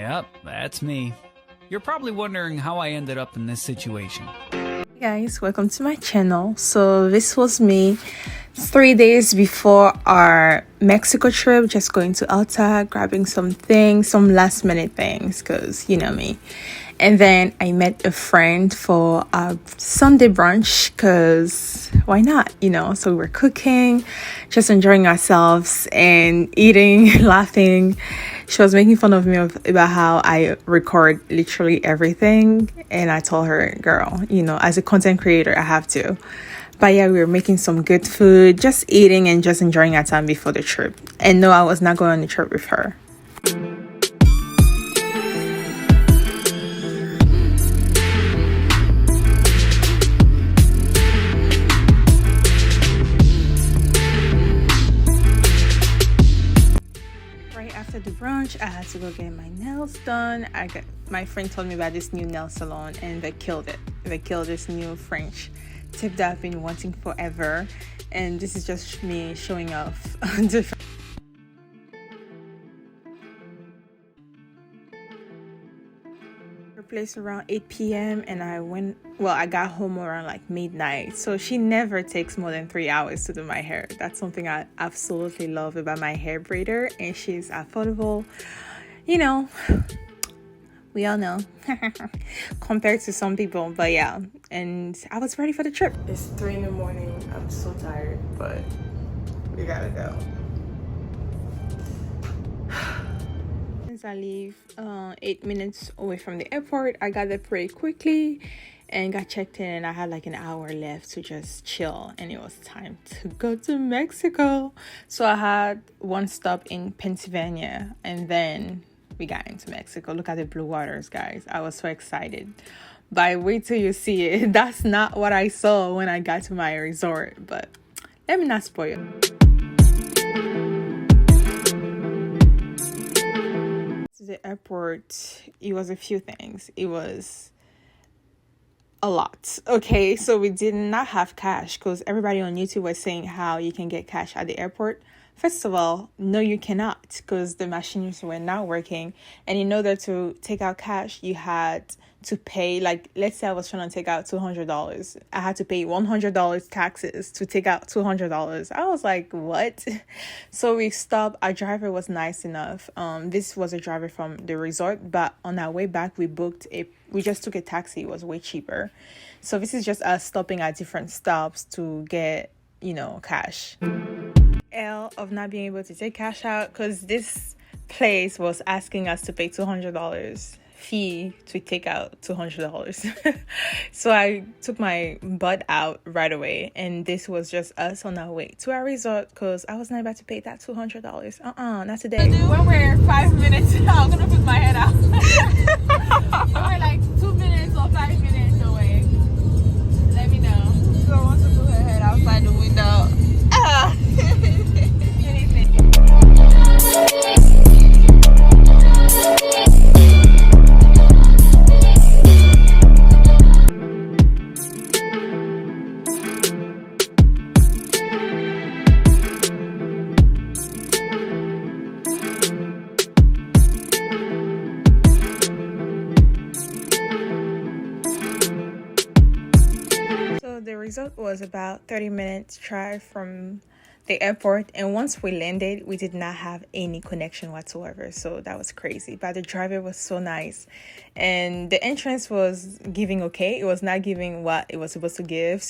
Yep, that's me. You're probably wondering how I ended up in this situation. Hey guys, welcome to my channel. So this was me 3 days before our Mexico trip, just going to Alta, grabbing some things, some last minute things, because you know me. And then I met a friend for a Sunday brunch, because why not, you know? So we were cooking, just enjoying ourselves and eating, laughing. She was making fun of me about how I record literally everything. And I told her, girl, you know, as a content creator, I have to. But yeah, we were making some good food, just eating and just enjoying our time before the trip. And no, I was not going on the trip with her. After the brunch, I had to go get my nails done. My friend told me about this new nail salon and they killed it. They killed this new French tip that I've been wanting forever, and this is just me showing off different place around 8 p.m. and I got home around like midnight. So she never takes more than 3 hours to do my hair. That's something I absolutely love about my hair braider, and she's affordable, you know, we all know compared to some people. But yeah, and I was ready for the trip. It's 3 in the morning. I'm so tired, but we gotta go. I leave 8 minutes away from the airport. I got there pretty quickly and got checked in, and I had like an hour left to just chill, and it was time to go to Mexico. So I had one stop in Pennsylvania and then we got into Mexico. Look at the blue waters, guys. I was so excited, but wait till you see it. That's not what I saw when I got to my resort, but let me not spoil it. The airport, it was a few things. It was a lot. Okay, so we did not have cash because everybody on YouTube was saying how you can get cash at the airport. First of all, no, you cannot, because the machines were not working, and in order to take out cash, you had to pay, like, let's say I was trying to take out $200. I had to pay $100 taxes to take out $200. I was like, what? So we stopped. Our driver was nice enough. This was a driver from the resort, but on our way back, we just took a taxi. It was way cheaper. So this is just us stopping at different stops to get, you know, cash. Of not being able to take cash out, because this place was asking us to pay $200 fee to take out $200. So I took my butt out right away, and this was just us on our way to our resort, because I was not about to pay that $200. Not today. When we're 5 minutes, I'm gonna put my head out. We're like 2 minutes or 5 minutes away. Let me know. Girl wants to put her head outside the window. The resort was about 30 minutes drive from the airport, and once we landed, we did not have any connection whatsoever. So that was crazy, but the driver was so nice, and the entrance was giving okay. It was not giving what it was supposed to give,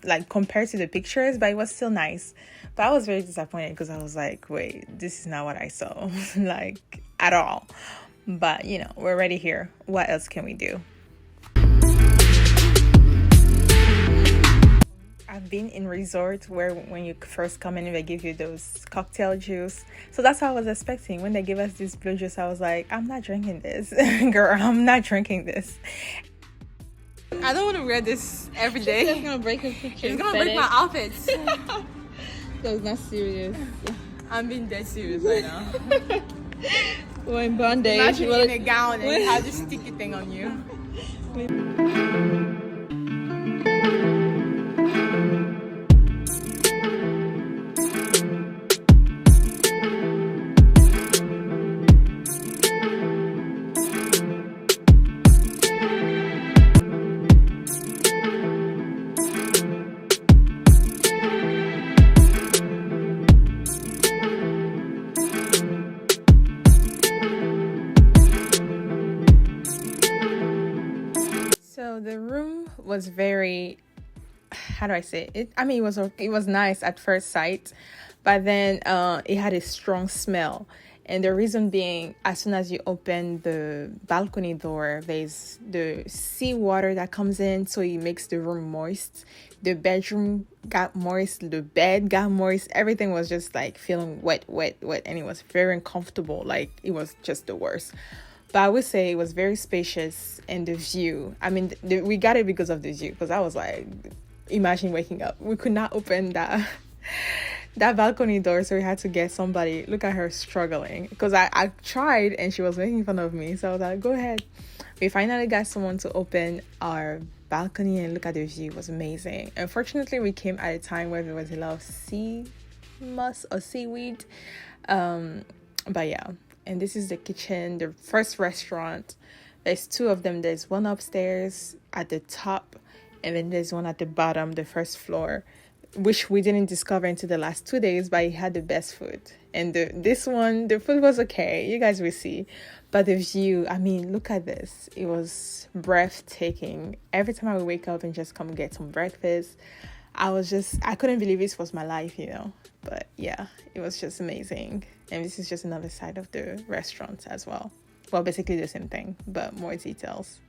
like compared to the pictures, but it was still nice. But I was very disappointed because I was like, wait, this is not what I saw like at all. But you know, we're already here. What else can we do? I've been in resorts where when you first come in, they give you those cocktail juice. So that's what I was expecting. When they gave us this blue juice, I was like, I'm not drinking this. Girl, I'm not drinking this. I don't want to wear this every day. It's gonna break her picture. It's gonna break my outfits. So it's not serious. I'm being dead serious right now. We're in bondage. Imagine in a gown and you have this sticky thing on you. was very, how do I say it? I mean, it was nice at first sight, but then it had a strong smell. And the reason being, as soon as you open the balcony door, there's the seawater that comes in, so it makes the room moist. The bedroom got moist, the bed got moist. Everything was just like feeling wet, and it was very uncomfortable. Like, it was just the worst. But I would say it was very spacious, and the view. I mean, we got it because of the view, because I was like, imagine waking up. We could not open that balcony door, so we had to get somebody. Look at her struggling, because I tried and she was making fun of me, so I was like, go ahead. We finally got someone to open our balcony, and look at the view. It was amazing. Unfortunately, we came at a time where there was a lot of sea moss or seaweed, but yeah. And this is the kitchen, the first restaurant. There's two of them. There's one upstairs at the top, and then there's one at the bottom, the first floor, which we didn't discover into the last 2 days, but it had the best food. And this one, the food was okay. You guys will see. But the view, I mean, look at this. It was breathtaking. Every time I would wake up and just come get some breakfast, I couldn't believe this was my life, you know. But yeah, it was just amazing. And this is just another side of the restaurant as well. Well, basically the same thing, but more details.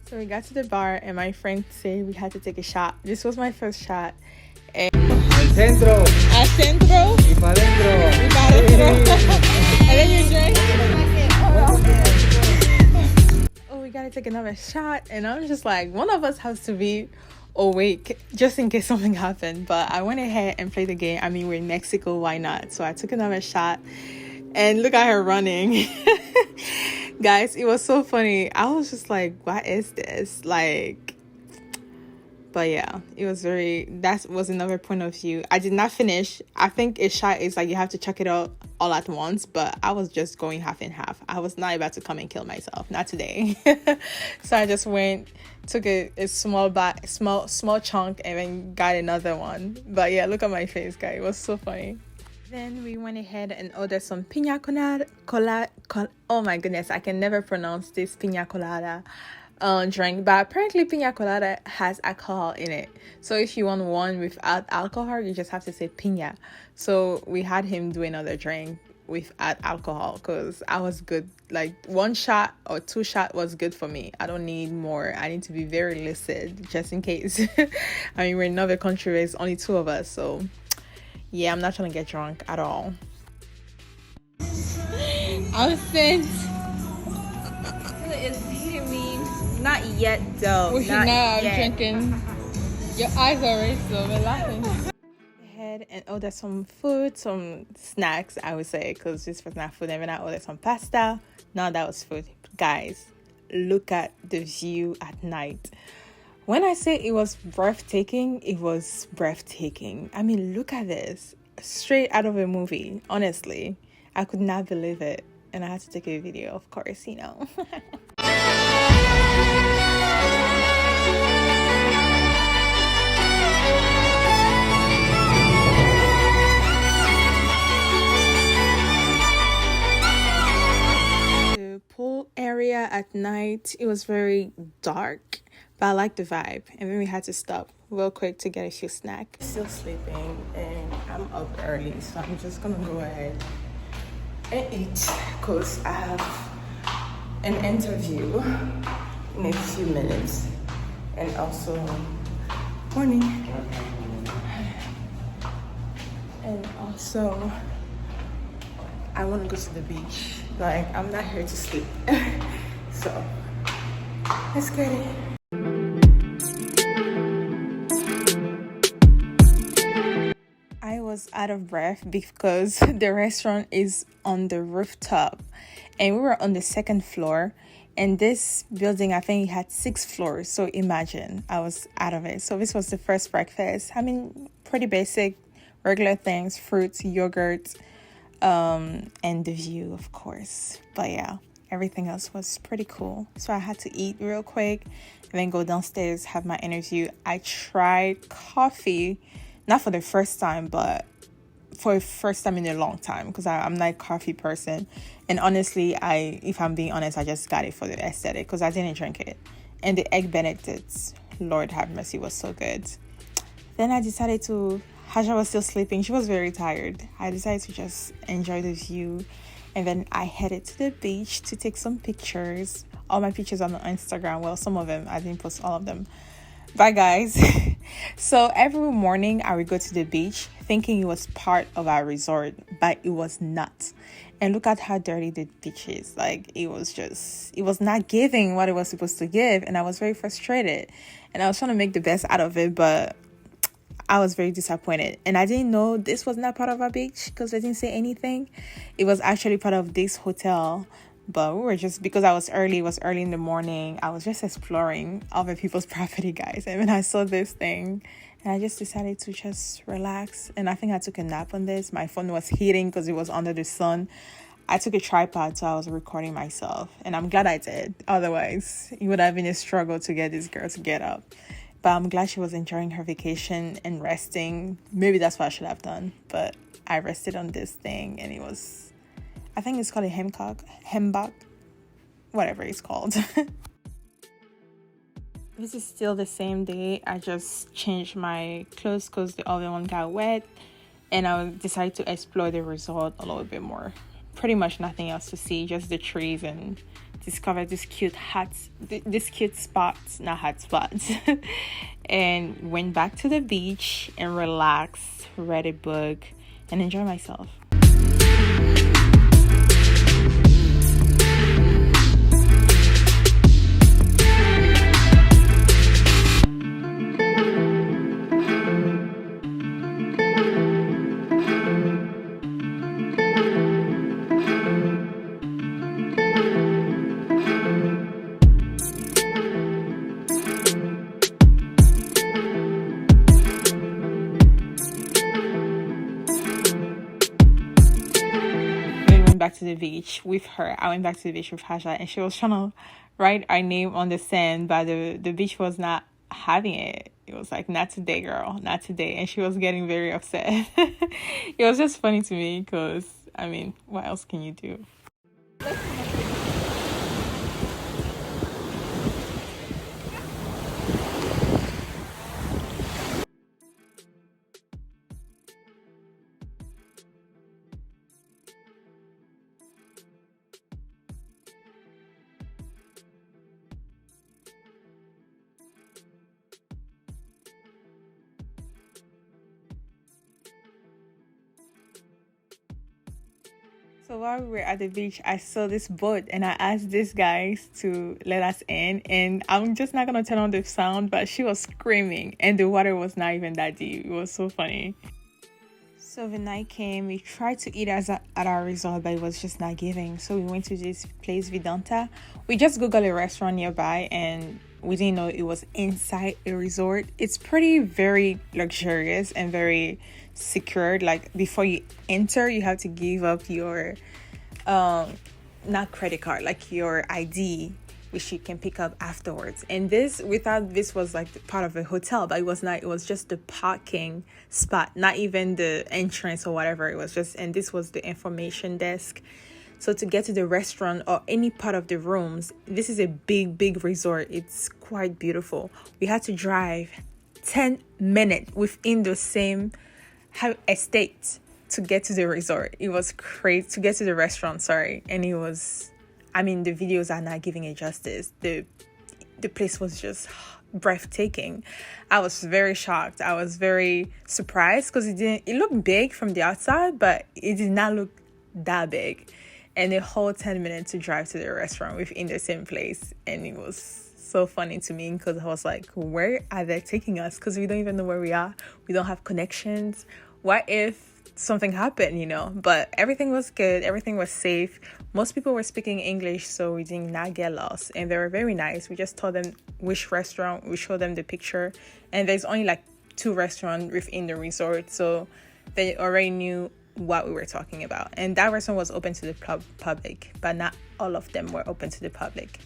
So we got to the bar, and my friend said we had to take a shot. This was my first shot. Al centro. Al centro. Y para adentro. Y para adentro. And then you drink. Oh, we gotta take another shot. And I'm just like, one of us has to be awake just in case something happened. But I went ahead and played the game. I mean, we're in Mexico, why not? So I took another shot, and look at her running. Guys, it was so funny. I was just like, what is this? Like, but yeah, that was another point of view. I did not finish. I think a shot is like you have to chuck it out all at once, but I was just going half and half. I was not about to come and kill myself, not today. So I just took a small chunk, and then got another one. But yeah, look at my face, guys. It was so funny. Then we went ahead and ordered some piña colada. Oh my goodness, I can never pronounce this piña colada drink, but apparently piña colada has alcohol in it. So if you want one without alcohol, you just have to say piña. So we had him do another drink without alcohol, because I was good. Like 1 shot or 2 shot was good for me. I don't need more. I need to be very lucid just in case. I mean, we're in another country, there's only 2 of us, so yeah, I'm not trying to get drunk at all. I'm sent. It's hitting me. Not yet, though. We should not now yet. drinking. Your eyes are red, so we're laughing. Ahead and order some food, some snacks, I would say, because this was not food. And then I ordered some pasta. Now that was food. Guys, look at the view at night. When I say it was breathtaking, it was breathtaking. I mean, look at this. Straight out of a movie, honestly. I could not believe it. And I had to take a video, of course, you know. The pool area at night, it was very dark, but I liked the vibe. And then we had to stop real quick to get a few snacks. Still sleeping, and I'm up early, so I'm just gonna go ahead and eat, because I have an interview in a few minutes. And also, morning. And also, I want to go to the beach. Like, I'm not here to sleep. So, let's get it. I was out of breath because the restaurant is on the rooftop, and we were on the 2nd floor, and this building, I think it had 6 floors. So imagine, I was out of it. So this was the first breakfast. I mean, pretty basic, regular things, fruits, yogurt, and the view, of course. But yeah, everything else was pretty cool. So I had to eat real quick and then go downstairs, have my interview. I tried coffee, not for the first time, but for the first time in a long time, because I'm not a coffee person. And honestly, if I'm being honest, I just got it for the aesthetic because I didn't drink it. And the egg Benedict, Lord have mercy, was so good. Then I decided to, Haja was still sleeping. She was very tired. I decided to just enjoy the view. And then I headed to the beach to take some pictures. All my pictures on Instagram. Well, some of them, I didn't post all of them. Bye, guys. So every morning I would go to the beach thinking it was part of our resort, but it was not. And look at how dirty the beach is. Like, it was not giving what it was supposed to give. And I was very frustrated. And I was trying to make the best out of it, but I was very disappointed. And I didn't know this was not part of our beach because they didn't say anything. It was actually part of this hotel. But we were just, because it was early in the morning, I was just exploring other people's property, guys. And when I saw this thing, and I just decided to just relax. And I think I took a nap on this. My phone was heating because it was under the sun. I took a tripod, so I was recording myself. And I'm glad I did. Otherwise, it would have been a struggle to get this girl to get up. But I'm glad she was enjoying her vacation and resting. Maybe that's what I should have done. But I rested on this thing, and it was, I think it's called a hembok, whatever it's called. This is still the same day. I just changed my clothes because the other one got wet. And I decided to explore the resort a little bit more. Pretty much nothing else to see, just the trees, and discover this cute spots, not hot spots. And went back to the beach and relaxed, read a book, and enjoy myself. Back to the beach with her. I went back to the beach with Hasha, and she was trying to write our name on the sand, but the beach was not having it. It was like, not today, girl, not today. And she was getting very upset. It was just funny to me because, I mean, what else can you do? So while we were at the beach, I saw this boat, and I asked these guys to let us in. And I'm just not going to turn on the sound, but she was screaming, and the water was not even that deep. It was so funny. So the night came, we tried to eat at our resort, but it was just not giving. So we went to this place, Vidanta. We just Googled a restaurant nearby, and we didn't know it was inside a resort. It's very luxurious and very secured. Like, before you enter, you have to give up your not credit card, like your ID, which you can pick up afterwards. And we thought this was like part of a hotel, but it was not. It was just the parking spot, not even the entrance or whatever. It was just, and this was the information desk. So to get to the restaurant or any part of the rooms, this is a big resort. It's quite beautiful. We had to drive 10 minutes within the same estate to get to the resort. It was crazy to get to the restaurant, sorry. And it was, I mean, the videos are not giving it justice. The place was just breathtaking. I was very shocked. I was very surprised because it looked big from the outside, but it did not look that big. And the whole 10 minutes to drive to the restaurant within the same place. And it was so funny to me because I was like, where are they taking us? Because we don't even know where we are. We don't have connections. What if something happened, But everything was good. Everything was safe. Most people were speaking English, so we did not get lost. And they were very nice. We just told them which restaurant. We showed them the picture. And there's only like 2 restaurants within the resort. So they already knew what we were talking about. And that restaurant was open to the public, but not all of them were open to the public.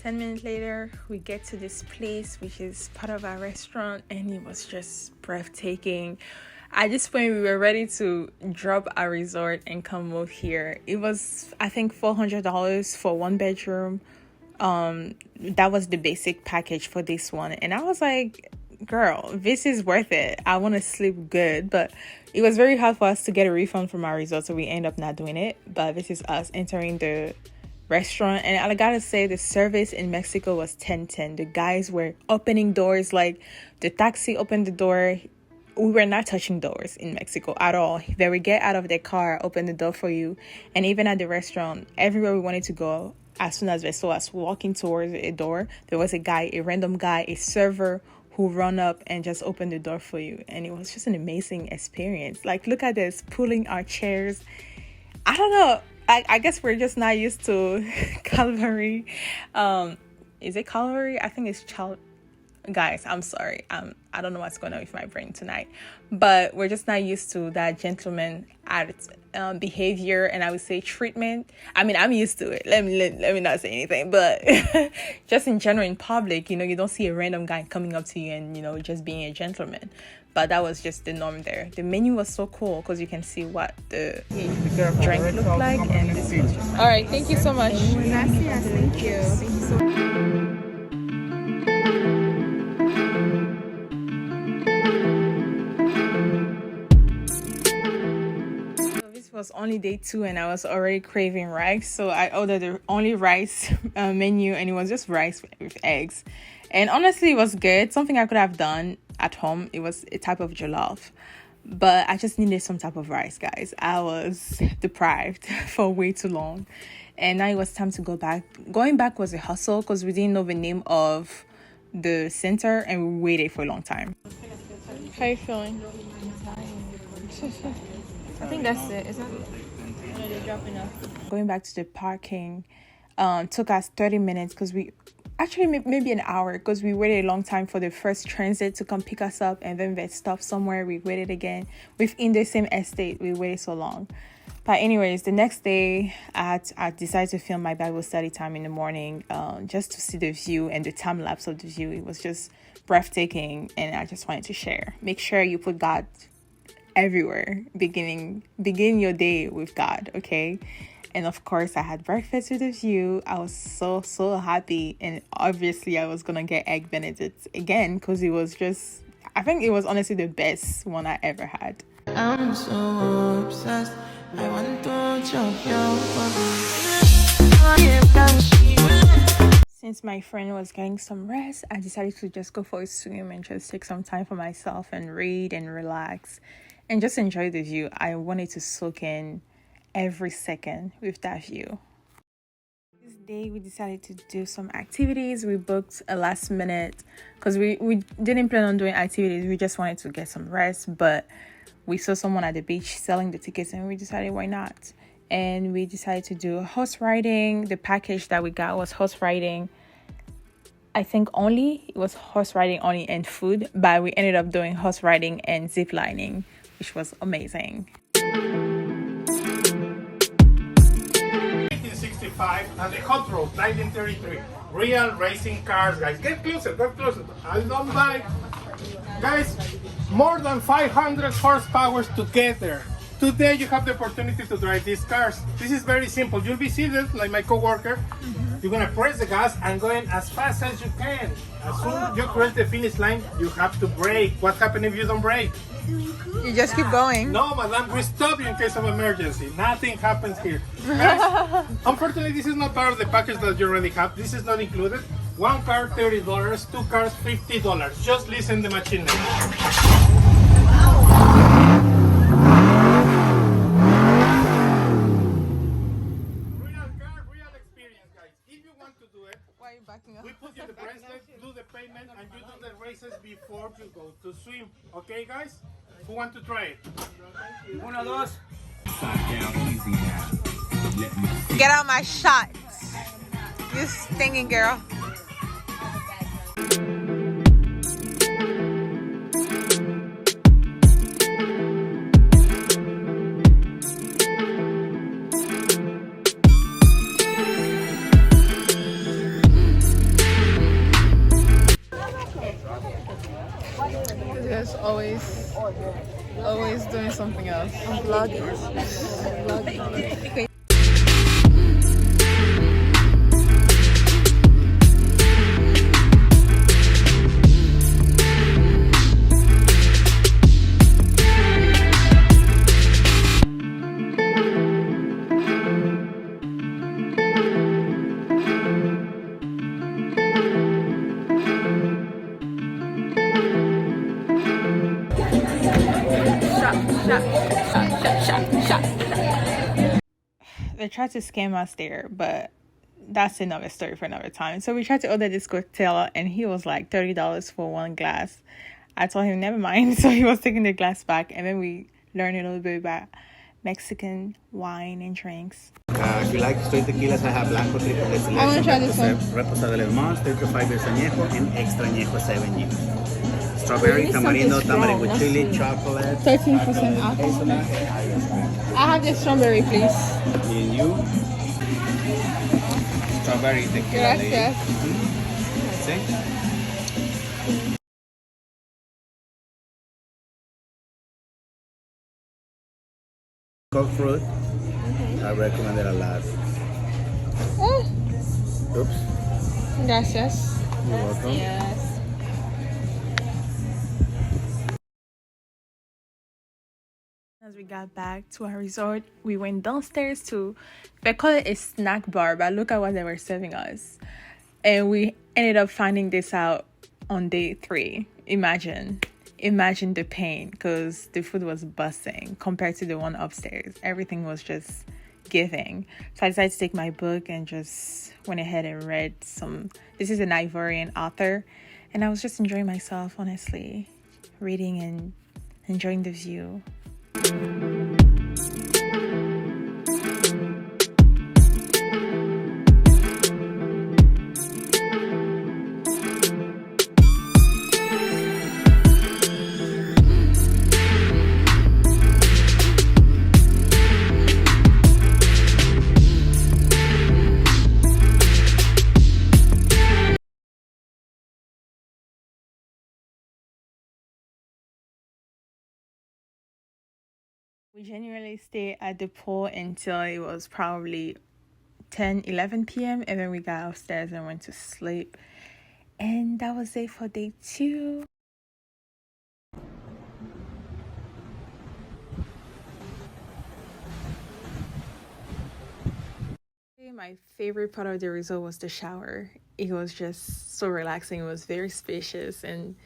10 minutes later, we get to this place, which is part of our restaurant, and it was just breathtaking. At this point, we were ready to drop our resort and come move here. It was, I think, $400 for 1 bedroom. That was the basic package for this one. And I was like, girl, this is worth it. I want to sleep good. But it was very hard for us to get a refund from our resort, so we end up not doing it. But this is us entering the restaurant, and I gotta say, the service in Mexico was 10/10. The guys were opening doors, like the taxi opened the door. We were not touching doors in Mexico at all. They would get out of their car, open the door for you. And even at the restaurant, everywhere we wanted to go, as soon as they saw us walking towards a door, there was a random guy, a server, who run up and just opened the door for you. And it was just an amazing experience. Like, look at this, pulling our chairs. I don't know. I guess we're just not used to Calvary. Is it Calvary? I think it's Guys, I'm sorry. I don't know what's going on with my brain tonight. But we're just not used to that gentleman behavior, and I would say treatment. I mean, I'm used to it. Let me not say anything. But just in general, in public, you don't see a random guy coming up to you and, just being a gentleman. But that was just the norm there. The menu was so cool because you can see what the drink looked like. And this was just all right. Thank you so much. Gracias. Thank you. Thank you so much. Was only day 2 and I was already craving rice, so I ordered the only rice menu, and it was just rice with eggs. And honestly, it was good. Something I could have done at home. It was a type of jollof, but I just needed some type of rice, guys. I was deprived for way too long, and now it was time to go back. Going back was a hustle because we didn't know the name of the center, and we waited for a long time. How are you feeling? I think that's it. Is that it? No, they're dropping off. Going back to the parking took us 30 minutes because we actually maybe an hour, because we waited a long time for the first transit to come pick us up, and then they stopped somewhere. We waited again within the same estate. We waited so long. But anyways, the next day I decided to film my Bible study time in the morning, just to see the view and the time lapse of the view. It was just breathtaking, and I just wanted to share. Make sure you put God everywhere. Begin your day with God, okay? And of course, I had breakfast with a view. I was so happy, and obviously I was gonna get egg benedict again because it was just, I think it was honestly the best one I ever had. I'm so obsessed. I want to choke you. Since my friend was getting some rest, I decided to just go for a swim and just take some time for myself and read and relax and just enjoy the view. I wanted to soak in every second with that view. This day we decided to do some activities. We booked a last minute because we didn't plan on doing activities. We just wanted to get some rest, but we saw someone at the beach selling the tickets, and we decided why not. And we decided to do horse riding. The package that we got was horse riding. I think it was horse riding only and food, but we ended up doing horse riding and zip lining, which was amazing. 1965 and the Hot Rod 1933. Real racing cars, guys. Get closer. I don't bite. Guys, more than 500 horsepower together. Today you have the opportunity to drive these cars. This is very simple. You'll be seated like my coworker. You're gonna press the gas and going as fast as you can. As soon as you cross the finish line, you have to brake. What happens if you don't brake? You just keep going. No, madam, we stop you in case of emergency. Nothing happens here. Guys, unfortunately, this is not part of the package that you already have. This is not included. One car, $30. Two cars, $50. Just listen to the machine name. We put you the bracelet, do the payment, and you do the races before you go to swim. Okay, guys? Who want to try it? 1, 2. Get out my shots. You stinging girl. There's always doing something else. I'm vlogging. They tried to scam us there, but that's another story for another time. So we tried to order this cocktail, and he was like $30 for one glass. I told him never mind, so he was taking the glass back, and then we learned a little bit about Mexican wine and drinks. If you like straight tequilas, I have Blanco, Triple Distillation, I want to try this one. Reposado de Limón, 35 years añejo, and extra añejo 7 years. Strawberry, tamarindo, tamarind with chili, chocolate. 13% alcohol. I have the strawberry, please. Me and you. Strawberry tequila. Yes. See? Cold fruit. I recommend it a lot. Oops. Gracias. You're welcome. Yes. As we got back to our resort, we went downstairs to, they call it a snack bar, but look at what they were serving us. And we ended up finding this out on day 3. Imagine the pain, because the food was busting compared to the one upstairs. Everything was just giving. So I decided to take my book and just went ahead and read some. This is an Ivorian author, and I was just enjoying myself, honestly, reading and enjoying the view. We genuinely stayed at the pool until it was probably 10-11 p.m. and then we got upstairs and went to sleep. And that was it for day 2. My favorite part of the resort was the shower. It was just so relaxing. It was very spacious, and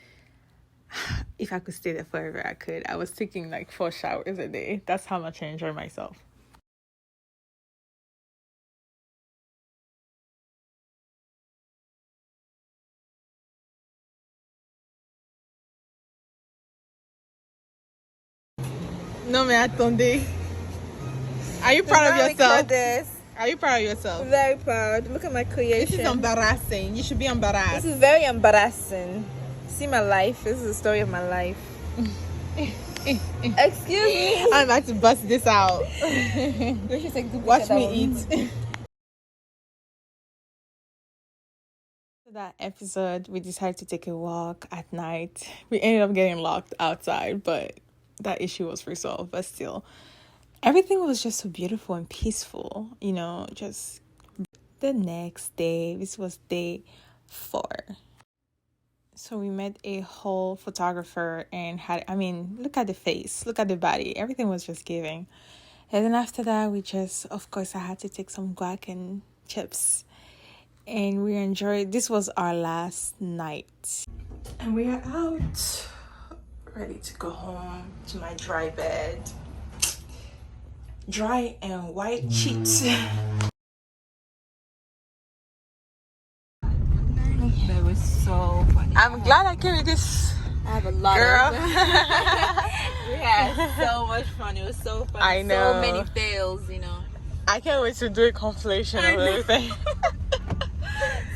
if I could stay there forever, I could. I was taking like 4 showers a day. That's how much I enjoy myself. No me attendez. Are you proud of yourself? Are you proud of yourself? Very proud. Look at my creation. This is embarrassing. You should be embarrassed. This is very embarrassing. See my life. This is the story of my life. Excuse me. I'm about to bust this out. Watch me eat. For that episode, we decided to take a walk at night. We ended up getting locked outside, but that issue was resolved. But still, everything was just so beautiful and peaceful. You know, just the next day. This was day 4. So we met a whole photographer and look at the face, look at the body. Everything was just giving. And then after that, of course, I had to take some guac and chips. And we enjoyed, this was our last night. And we are out, ready to go home to my dry bed. Dry and white sheets. That was so funny. I'm glad I carried this I have a lot Girl. of we had so much fun. It was so fun. I know. So many fails, you know. I can't wait to do a compilation of everything.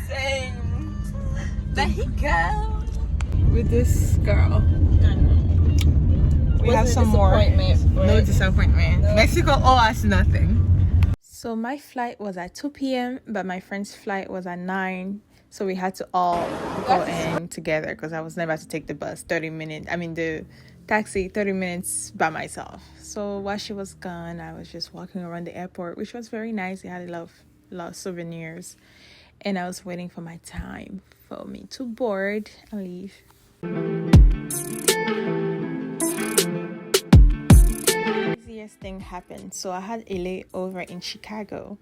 Same. There he go. With this girl. We have some more. No disappointment. Mexico owe us nothing. So my flight was at 2 p.m. but my friend's flight was at 9. So we had to all go in together because I was never to take the bus 30 minutes. I mean the taxi 30 minutes by myself. So while she was gone, I was just walking around the airport, which was very nice. It had a lot of souvenirs. And I was waiting for my time for me to board and leave. Craziest thing happened. So I had a layover in Chicago,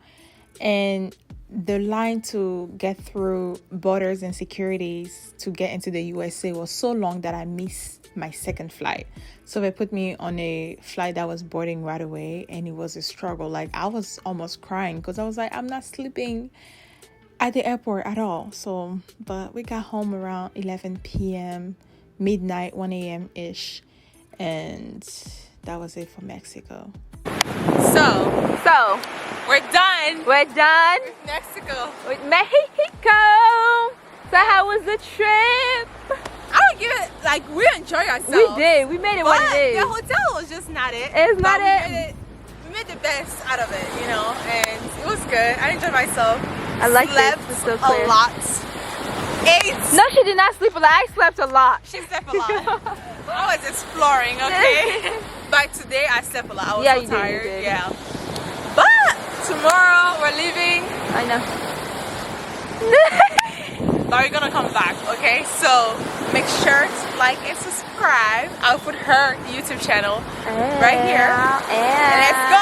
and the line to get through borders and securities to get into the USA was so long that I missed my second flight. So they put me on a flight that was boarding right away, and it was a struggle. Like, I was almost crying because I was like, I'm not sleeping at the airport at all. So, but we got home around 11 p.m., midnight, 1 a.m. ish, and that was it for Mexico. So We're done we're done with Mexico. with Mexico. So how was the trip? I would give it, like, we enjoyed ourselves. We did. We made it what But it is. the hotel was just not it. It's not But it. We made the best out of it, you know, and it was good. I enjoyed myself. I like this. Slept It's so clear. a lot. Ate. No, she did not sleep a lot. I slept a lot. She slept a lot. I was exploring, okay? But today I slept a lot. I was Yeah, so you did, you tired. did. Yeah. But tomorrow we're leaving. I know. But we're gonna come back, okay? So make sure to like and subscribe. I'll put her YouTube channel right here. And And let's go.